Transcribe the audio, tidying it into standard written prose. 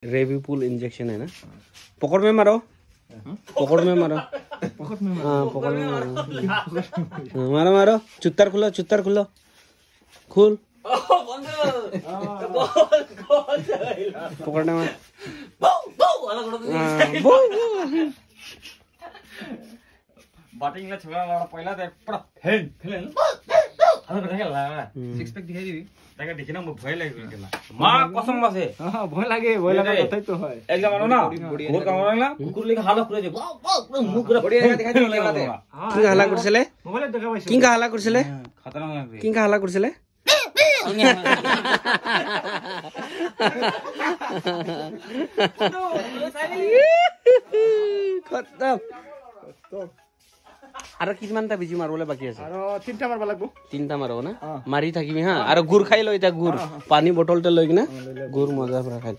रेविपुल injection है ना। पकड़ में मारो, पकड़ में मारो, हाँ पकड़ में मारो, मारो मारो। चुत्तर खुलो, चुत्तर खुलो, खुल। पकड़ने में बैटिंग ला छोड़ा वाला पहला ते पड़ा हेन खेलन अरे देखे ला सिक्स पैक दिखाई दी ताके देखिना म भय लागिल केला मां कसम बसे हां भय लागे कतै तो है एग्जाम आनो ना कुकुर कामरा ना कुकुर लेके हाला पुरे जे वाव मुंह पूरा बढ़िया दिखाई दे केला दे किंग हाला करछले मोबाइल देखा भाई किंग हाला करछले खतरनाक लाग रे किंग हाला करछले खत्म আৰু কিমানটা বিজি মাৰবলে বাকি আছে আৰু তিনটা মাৰবা লাগব তিনটা মাৰব না মাৰি থাকিবি হা আৰু গুৰ খাই লৈ এটা গুৰ পানী বটলতে লৈ কিনা গুৰ মজা পৰা খাই